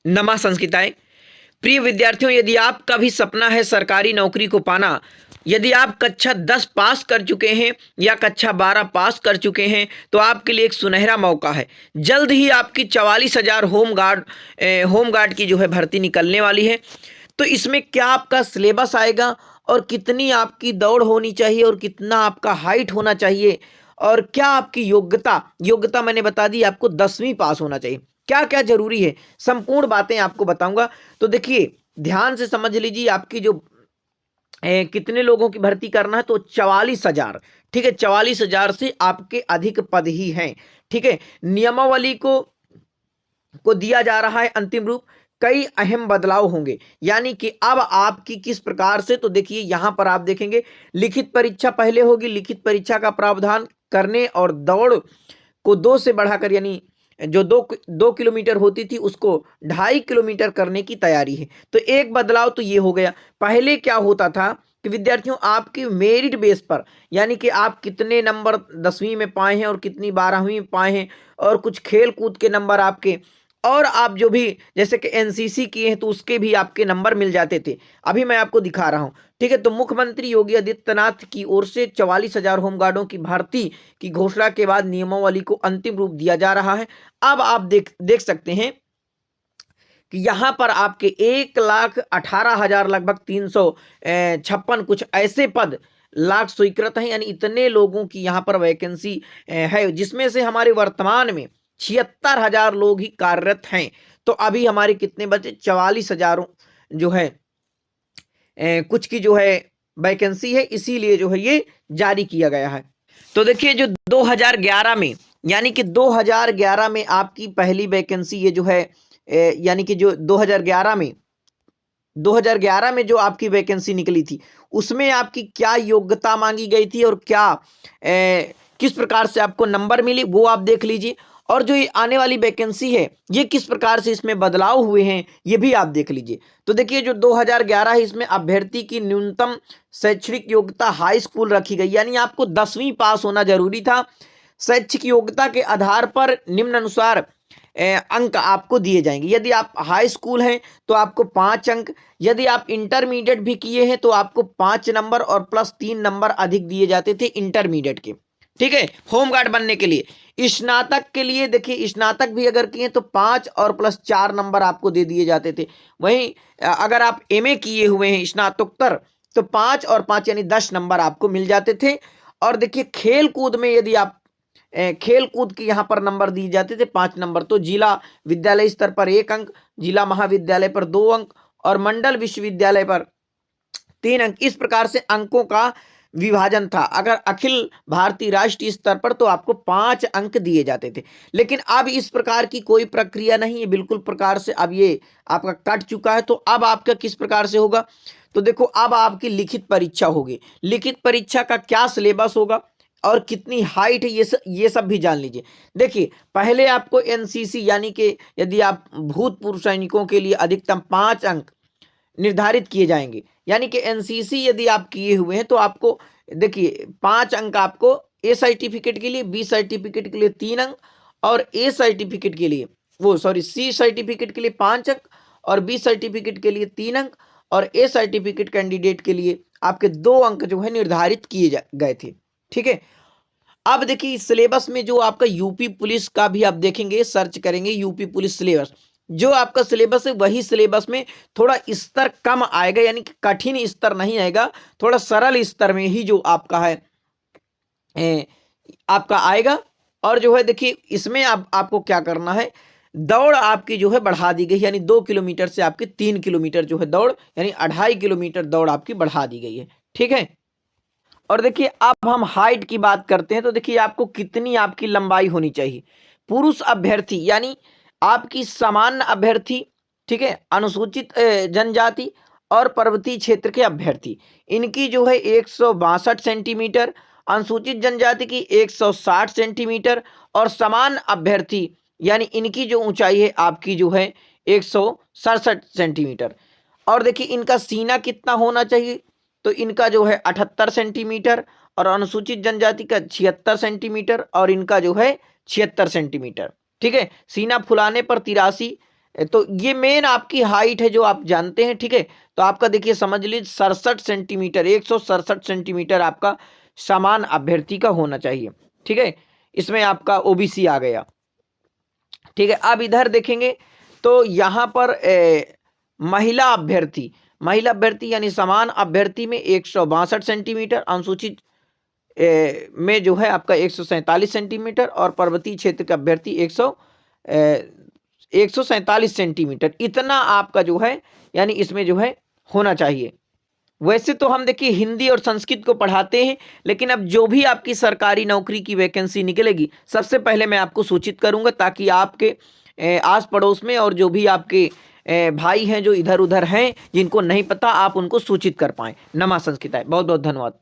नमा संस्कृताएं। प्रिय विद्यार्थियों, यदि आपका भी सपना है सरकारी नौकरी को पाना, यदि आप कक्षा 10 पास कर चुके हैं या कक्षा 12 पास कर चुके हैं, तो आपके लिए एक सुनहरा मौका है। जल्द ही आपकी 44,000 होमगार्ड की जो है भर्ती निकलने वाली है। तो इसमें क्या आपका सिलेबस आएगा और कितनी आपकी दौड़ होनी चाहिए और कितना आपका हाइट होना चाहिए और क्या आपकी योग्यता योग्यता मैंने बता दी, आपको 10वीं पास होना चाहिए। क्या क्या जरूरी है, संपूर्ण बातें आपको बताऊंगा। तो देखिए, ध्यान से समझ लीजिए, आपकी जो कितने लोगों की भर्ती करना है, तो 44,000। ठीक है, 44,000 से आपके अधिक पद ही हैं। ठीक है, नियमावली को दिया जा रहा है अंतिम रूप। कई अहम बदलाव होंगे, यानी कि अब आपकी किस प्रकार से, तो देखिए यहां पर आप देखेंगे, लिखित परीक्षा पहले होगी। लिखित परीक्षा का प्रावधान करने और दौड़ को 2 से बढ़ाकर, यानी जो 2 किलोमीटर होती थी उसको 2.5 किलोमीटर करने की तैयारी है। तो एक बदलाव तो ये हो गया। पहले क्या होता था कि विद्यार्थियों, आपकी मेरिट बेस पर, यानी कि आप कितने नंबर 10वीं में पाए हैं और कितनी 12वीं में पाए हैं, और कुछ खेल कूद के नंबर आपके, और आप जो भी जैसे कि एनसीसी किए हैं तो उसके भी आपके नंबर मिल जाते थे। अभी मैं आपको दिखा रहा हूं। ठीक है, तो मुख्यमंत्री योगी आदित्यनाथ की ओर से 44,000 होमगार्डों की भर्ती की घोषणा के बाद नियमावली को अंतिम रूप दिया जा रहा है। अब आप देख सकते हैं कि यहां पर आपके 1,18,000 लगभग 356 कुछ ऐसे पद लाख स्वीकृत हैं, यानी इतने लोगों की यहां पर वैकेंसी है, जिसमें से हमारे वर्तमान में 76,000 लोग ही कार्यरत हैं। तो अभी हमारे कितने बचे, 44,000 जो है कुछ की जो है वैकेंसी है, इसीलिए जो है ये जारी किया गया है। तो देखिए, जो 2011 में, यानी कि 2011 में आपकी पहली वैकेंसी ये जो है यानी कि जो 2011 में जो आपकी वैकेंसी निकली थी, उसमें आपकी क्या योग्यता मांगी गई थी और क्या किस प्रकार से आपको नंबर मिली, वो आप देख लीजिए। और जो ये आने वाली वैकेंसी है, ये किस प्रकार से इसमें बदलाव हुए हैं, ये भी आप देख लीजिए। तो देखिए, जो 2011 है, इसमें अभ्यर्थी की न्यूनतम शैक्षणिक योग्यता हाई स्कूल रखी गई, यानी आपको 10वीं पास होना जरूरी था। शैक्षिक योग्यता के आधार पर निम्नानुसार अंक आपको दिए जाएंगे। यदि आप हाई स्कूल हैं तो आपको 5 अंक, यदि आप इंटरमीडिएट भी किए हैं तो आपको 5 नंबर और प्लस 3 नंबर अधिक दिए जाते थे इंटरमीडिएट के। ठीक है, होमगार्ड बनने के लिए। स्नातक के लिए देखिए, स्नातक भी अगर किए तो 5 और प्लस 4 नंबर आपको दे दिए जाते थे। वहीं अगर आप एमए किए हुए हैं स्नातकोत्तर, तो 5 और 5 यानी 10 नंबर आपको मिल जाते थे। और देखिए, खेल कूद में यदि आप खेल कूद के यहाँ पर नंबर दिए जाते थे 5 नंबर, तो जिला विद्यालय स्तर पर 1 अंक, जिला महाविद्यालय पर 2 अंक और मंडल विश्वविद्यालय पर 3 अंक। इस प्रकार से अंकों का विभाजन था। अगर अखिल भारतीय राष्ट्रीय स्तर पर तो आपको 5 अंक दिए जाते थे। लेकिन अब इस प्रकार की कोई प्रक्रिया नहीं है, बिल्कुल प्रकार से अब ये आपका कट चुका है। तो अब आपका किस प्रकार से होगा, तो देखो, अब आपकी लिखित परीक्षा होगी। लिखित परीक्षा का क्या सिलेबस होगा और कितनी हाइट है, ये सब भी जान लीजिए। देखिए, पहले आपको एनसीसी, यानी कि यदि आप भूतपूर्व सैनिकों के लिए अधिकतम 5 अंक निर्धारित किए जाएंगे, यानी कि एनसीसी यदि आप किए हुए हैं तो आपको देखिए 5 अंक आपको ए सर्टिफिकेट के लिए, बी सर्टिफिकेट के लिए 3 अंक, और ए सर्टिफिकेट के लिए, वो सॉरी, सी सर्टिफिकेट के लिए 5 अंक और बी सर्टिफिकेट के लिए 3 अंक और ए सर्टिफिकेट कैंडिडेट के लिए आपके 2 अंक जो है निर्धारित किए गए थे। ठीक है, अब देखिए, इस सिलेबस में जो आपका यूपी पुलिस का भी आप देखेंगे, सर्च करेंगे यूपी पुलिस सिलेबस, जो आपका सिलेबस है वही सिलेबस में थोड़ा स्तर कम आएगा, यानी कि कठिन स्तर नहीं आएगा, थोड़ा सरल स्तर में ही जो आपका है आपका आएगा। और जो है देखिए, इसमें आपको क्या करना है, दौड़ आपकी जो है बढ़ा दी गई, यानी 2 किलोमीटर से आपकी 3 किलोमीटर जो है दौड़, यानी 2.5 किलोमीटर दौड़ आपकी बढ़ा दी गई है। ठीक है, और देखिए, अब हम हाइट की बात करते हैं। तो देखिए, आपको कितनी आपकी लंबाई होनी चाहिए। पुरुष अभ्यर्थी, यानी आपकी सामान्य अभ्यर्थी, ठीक है, अनुसूचित जनजाति और पर्वतीय क्षेत्र के अभ्यर्थी, इनकी जो है 162 सेंटीमीटर, अनुसूचित जनजाति की 160 सेंटीमीटर, और सामान्य अभ्यर्थी यानी इनकी जो ऊंचाई है आपकी जो है 167 सेंटीमीटर। और देखिए, इनका सीना कितना होना चाहिए, तो इनका जो है 78 सेंटीमीटर, और अनुसूचित जनजाति का 76 सेंटीमीटर, और इनका जो है 76 सेंटीमीटर। ठीक है, सीना फुलाने पर 83 तो ये मेन आपकी हाइट है जो आप जानते हैं, ठीक है। तो आपका देखिए समझ लीजिए 67 सेंटीमीटर, 167 सेंटीमीटर आपका समान अभ्यर्थी का होना चाहिए, ठीक है। इसमें आपका ओबीसी आ गया, ठीक है। अब इधर देखेंगे तो यहाँ पर महिला अभ्यर्थी यानी समान अभ्यर्थी में 162 सेंटीमीटर, अनुसूचित में जो है आपका 147 सेंटीमीटर, और पर्वतीय क्षेत्र का अभ्यर्थी 147 सेंटीमीटर, इतना आपका जो है यानी इसमें जो है होना चाहिए। वैसे तो हम देखिए हिंदी और संस्कृत को पढ़ाते हैं, लेकिन अब जो भी आपकी सरकारी नौकरी की वैकेंसी निकलेगी सबसे पहले मैं आपको सूचित करूंगा, ताकि आपके आस पड़ोस में और जो भी आपके भाई हैं जो इधर उधर हैं जिनको नहीं पता, आप उनको सूचित कर पाएं। नमा संस्कृताय, बहुत बहुत धन्यवाद।